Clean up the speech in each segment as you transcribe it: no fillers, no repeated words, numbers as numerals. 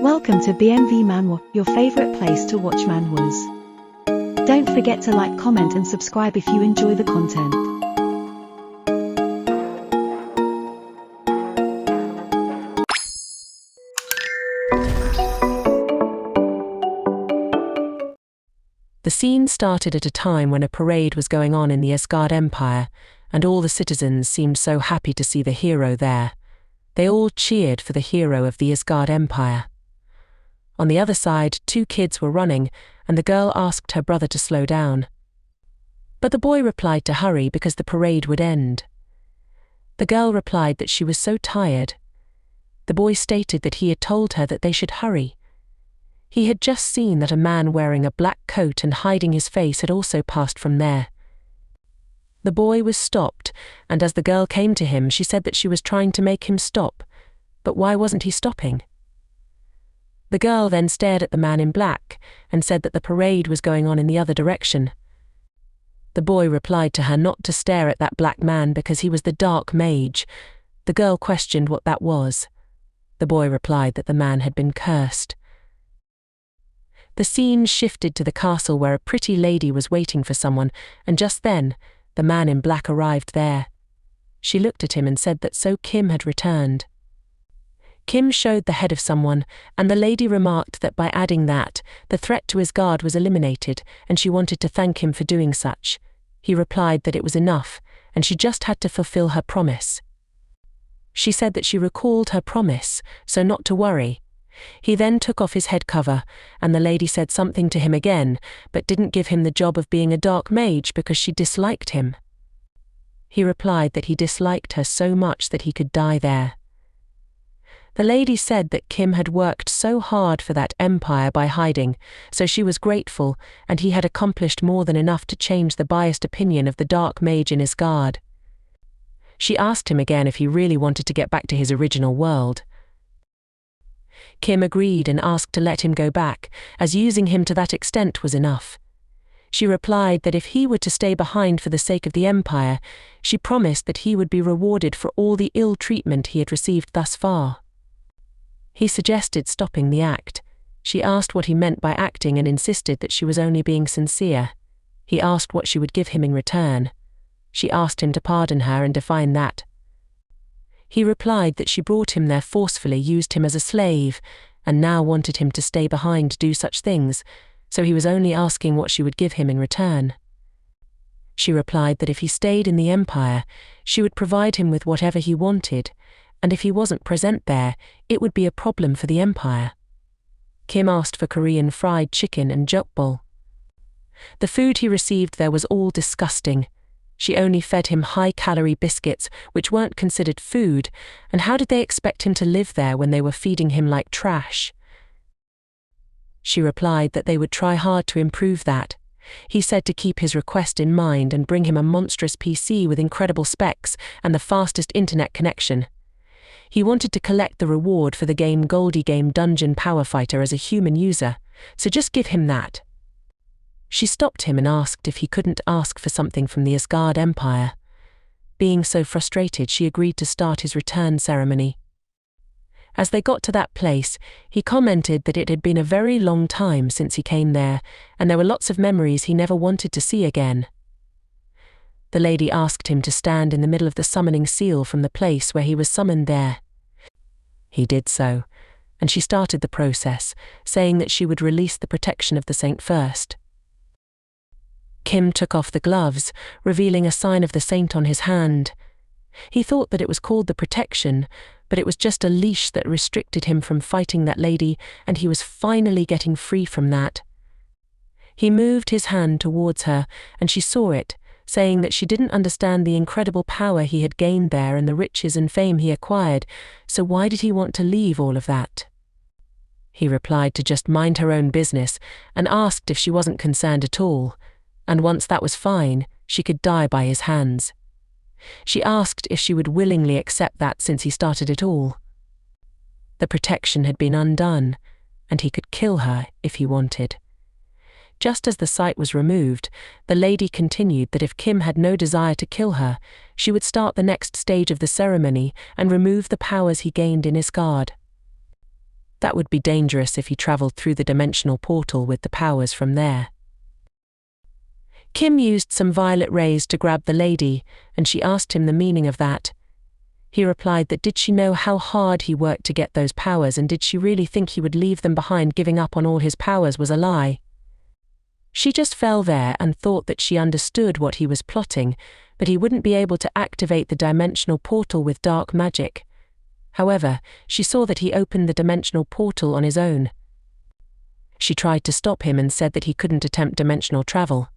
Welcome to BMV Manhwa, your favorite place to watch manhwas. Don't forget to like, comment and subscribe if you enjoy the content. The scene started at a time when a parade was going on in the Asgard Empire, and all the citizens seemed so happy to see the hero there. They all cheered for the hero of the Asgard Empire. On the other side, two kids were running, and the girl asked her brother to slow down. But the boy replied to hurry because the parade would end. The girl replied that she was so tired. The boy stated that he had told her that they should hurry. He had just seen that a man wearing a black coat and hiding his face had also passed from there. The boy was stopped, and as the girl came to him, she said that she was trying to make him stop, but why wasn't he stopping? The girl then stared at the man in black and said that the parade was going on in the other direction. The boy replied to her not to stare at that black man because he was the dark mage. The girl questioned what that was. The boy replied that the man had been cursed. The scene shifted to the castle where a pretty lady was waiting for someone, and just then, the man in black arrived there. She looked at him and said that so Kim had returned. Kim showed the head of someone, and the lady remarked that by adding that, the threat to his guard was eliminated, and she wanted to thank him for doing such. He replied that it was enough, and she just had to fulfill her promise. She said that she recalled her promise, so not to worry. He then took off his head cover, and the lady said something to him again, but didn't give him the job of being a dark mage because she disliked him. He replied that he disliked her so much that he could die there. The lady said that Kim had worked so hard for that empire by hiding, so she was grateful, and he had accomplished more than enough to change the biased opinion of the dark mage in his guard. She asked him again if he really wanted to get back to his original world. Kim agreed and asked to let him go back, as using him to that extent was enough. She replied that if he were to stay behind for the sake of the empire, she promised that he would be rewarded for all the ill treatment he had received thus far. He suggested stopping the act. She asked what he meant by acting and insisted that she was only being sincere. He asked what she would give him in return. She asked him to pardon her and define that. He replied that she brought him there forcefully, used him as a slave, and now wanted him to stay behind to do such things, so he was only asking what she would give him in return. She replied that if he stayed in the empire, she would provide him with whatever he wanted, and if he wasn't present there, it would be a problem for the empire. Kim asked for Korean fried chicken and jokbal. The food he received there was all disgusting. She only fed him high-calorie biscuits, which weren't considered food, and how did they expect him to live there when they were feeding him like trash? She replied that they would try hard to improve that. He said to keep his request in mind and bring him a monstrous PC with incredible specs and the fastest internet connection. He wanted to collect the reward for the game Goldie Game Dungeon Power Fighter as a human user, so just give him that. She stopped him and asked if he couldn't ask for something from the Asgard Empire. Being so frustrated, she agreed to start his return ceremony. As they got to that place, he commented that it had been a very long time since he came there, and there were lots of memories he never wanted to see again. The lady asked him to stand in the middle of the summoning seal from the place where he was summoned there. He did so, and she started the process, saying that she would release the protection of the saint first. Kim took off the gloves, revealing a sign of the saint on his hand. He thought that it was called the protection, but it was just a leash that restricted him from fighting that lady, and he was finally getting free from that. He moved his hand towards her, and she saw it, saying that she didn't understand the incredible power he had gained there and the riches and fame he acquired, so why did he want to leave all of that? He replied to just mind her own business, and asked if she wasn't concerned at all, and once that was fine, she could die by his hands. She asked if she would willingly accept that since he started it all. The protection had been undone, and he could kill her if he wanted. Just as the sight was removed, the lady continued that if Kim had no desire to kill her, she would start the next stage of the ceremony and remove the powers he gained in his guard. That would be dangerous if he traveled through the dimensional portal with the powers from there. Kim used some violet rays to grab the lady, and she asked him the meaning of that. He replied that did she know how hard he worked to get those powers, and did she really think he would leave them behind? Giving up on all his powers was a lie. She just fell there and thought that she understood what he was plotting, but he wouldn't be able to activate the dimensional portal with dark magic. However, she saw that he opened the dimensional portal on his own. She tried to stop him and said that he couldn't attempt dimensional travel.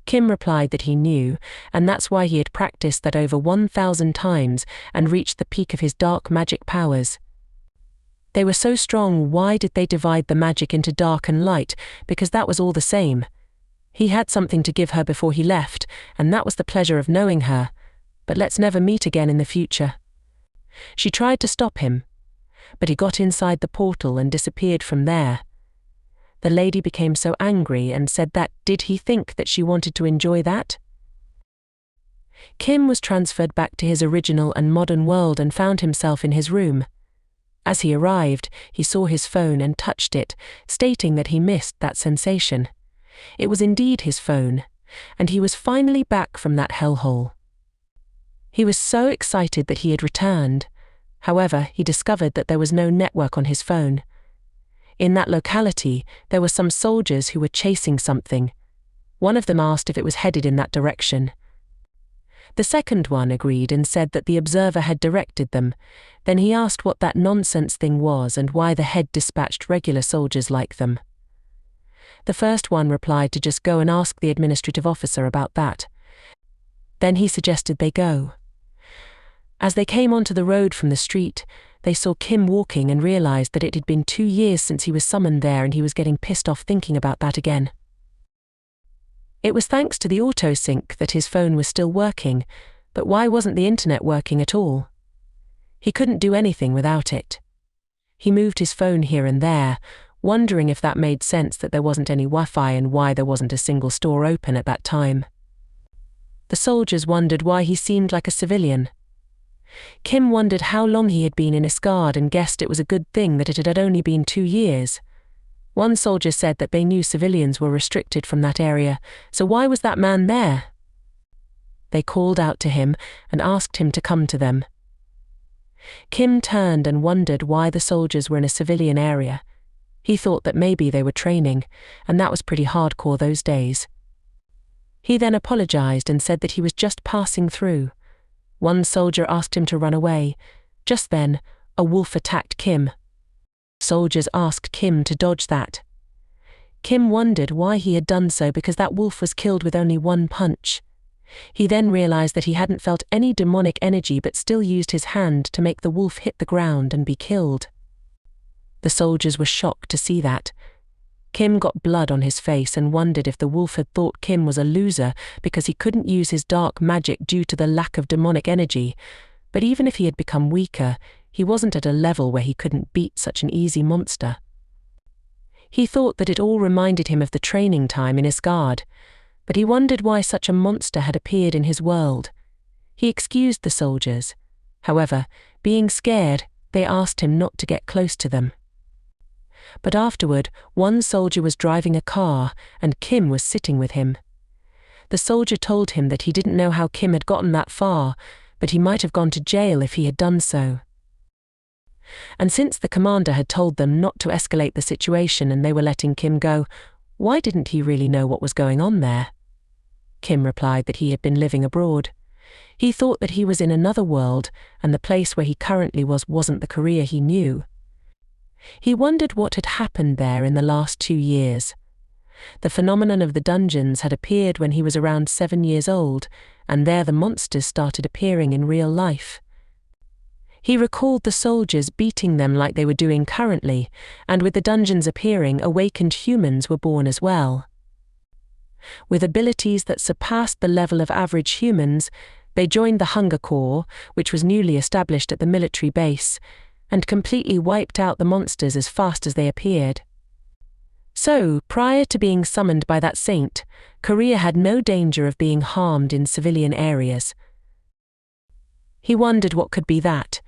Kim replied that he knew, and that's why he had practiced that over 1,000 times and reached the peak of his dark magic powers. They were so strong, why did they divide the magic into dark and light? Because that was all the same. He had something to give her before he left, and that was the pleasure of knowing her. But let's never meet again in the future. She tried to stop him, but he got inside the portal and disappeared from there. The lady became so angry and said that did he think that she wanted to enjoy that? Kim was transferred back to his original and modern world and found himself in his room. As he arrived, he saw his phone and touched it, stating that he missed that sensation. It was indeed his phone, and he was finally back from that hellhole. He was so excited that he had returned. However, he discovered that there was no network on his phone. In that locality, there were some soldiers who were chasing something. One of them asked if it was headed in that direction. The second one agreed and said that the observer had directed them. Then he asked what that nonsense thing was and why the head dispatched regular soldiers like them. The first one replied to just go and ask the administrative officer about that. Then he suggested they go. As they came onto the road from the street, they saw Kim walking and realized that it had been 2 years since he was summoned there, and he was getting pissed off thinking about that again. It was thanks to the auto-sync that his phone was still working, but why wasn't the internet working at all? He couldn't do anything without it. He moved his phone here and there, wondering if that made sense that there wasn't any Wi-Fi and why there wasn't a single store open at that time. The soldiers wondered why he seemed like a civilian. Kim wondered how long he had been in Asgard and guessed it was a good thing that it had only been 2 years. One soldier said that they knew civilians were restricted from that area, so why was that man there? They called out to him and asked him to come to them. Kim turned and wondered why the soldiers were in a civilian area. He thought that maybe they were training, and that was pretty hardcore those days. He then apologized and said that he was just passing through. One soldier asked him to run away. Just then, a wolf attacked Kim. Soldiers asked Kim to dodge that. Kim wondered why he had done so because that wolf was killed with only one punch. He then realized that he hadn't felt any demonic energy but still used his hand to make the wolf hit the ground and be killed. The soldiers were shocked to see that. Kim got blood on his face and wondered if the wolf had thought Kim was a loser because he couldn't use his dark magic due to the lack of demonic energy. But even if he had become weaker, he wasn't at a level where he couldn't beat such an easy monster. He thought that it all reminded him of the training time in Asgard, but he wondered why such a monster had appeared in his world. He excused the soldiers. However, being scared, they asked him not to get close to them. But afterward, one soldier was driving a car, and Kim was sitting with him. The soldier told him that he didn't know how Kim had gotten that far, but he might have gone to jail if he had done so. And since the commander had told them not to escalate the situation and they were letting Kim go, why didn't he really know what was going on there? Kim replied that he had been living abroad. He thought that he was in another world, and the place where he currently wasn't the Korea he knew. He wondered what had happened there in the last 2 years. The phenomenon of the dungeons had appeared when he was around 7 years old, and there the monsters started appearing in real life. He recalled the soldiers beating them like they were doing currently, and with the dungeons appearing, awakened humans were born as well. With abilities that surpassed the level of average humans, they joined the Hunger Corps, which was newly established at the military base, and completely wiped out the monsters as fast as they appeared. So, prior to being summoned by that saint, Korea had no danger of being harmed in civilian areas. He wondered what could be that.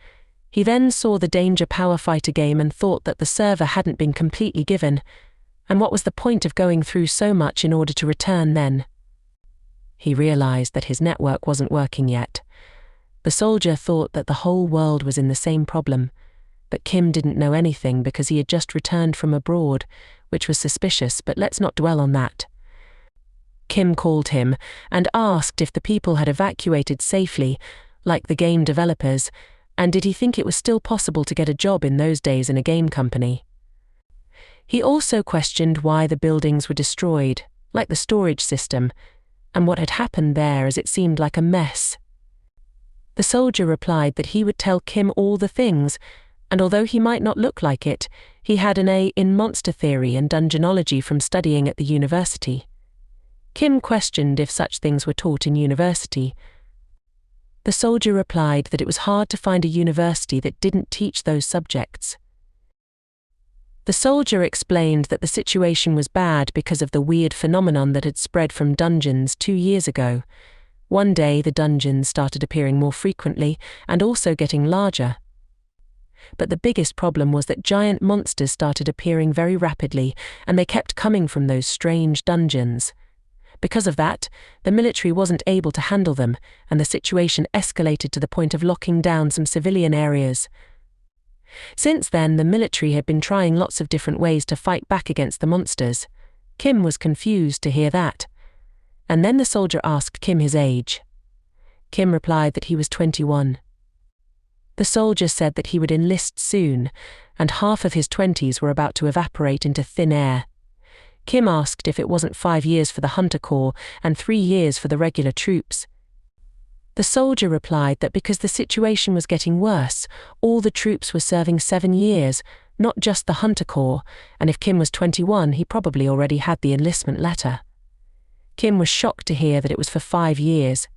He then saw the Danger Power Fighter game and thought that the server hadn't been completely given, and what was the point of going through so much in order to return then? He realized that his network wasn't working yet. The soldier thought that the whole world was in the same problem, but Kim didn't know anything because he had just returned from abroad, which was suspicious, but let's not dwell on that. Kim called him and asked if the people had evacuated safely, like the game developers, and did he think it was still possible to get a job in those days in a game company. He also questioned why the buildings were destroyed, like the storage system, and what had happened there, as it seemed like a mess. The soldier replied that he would tell Kim all the things, and although he might not look like it, he had an A in monster theory and dungeonology from studying at the university. Kim questioned if such things were taught in university. The soldier replied that it was hard to find a university that didn't teach those subjects. The soldier explained that the situation was bad because of the weird phenomenon that had spread from dungeons 2 years ago. One day the dungeons started appearing more frequently and also getting larger. But the biggest problem was that giant monsters started appearing very rapidly, and they kept coming from those strange dungeons. Because of that, the military wasn't able to handle them, and the situation escalated to the point of locking down some civilian areas. Since then, the military had been trying lots of different ways to fight back against the monsters. Kim was confused to hear that. And then the soldier asked Kim his age. Kim replied that he was 21. The soldier said that he would enlist soon, and half of his 20s were about to evaporate into thin air. Kim asked if it wasn't 5 years for the Hunter Corps and 3 years for the regular troops. The soldier replied that because the situation was getting worse, all the troops were serving 7 years, not just the Hunter Corps, and if Kim was 21, he probably already had the enlistment letter. Kim was shocked to hear that it was for 5 years.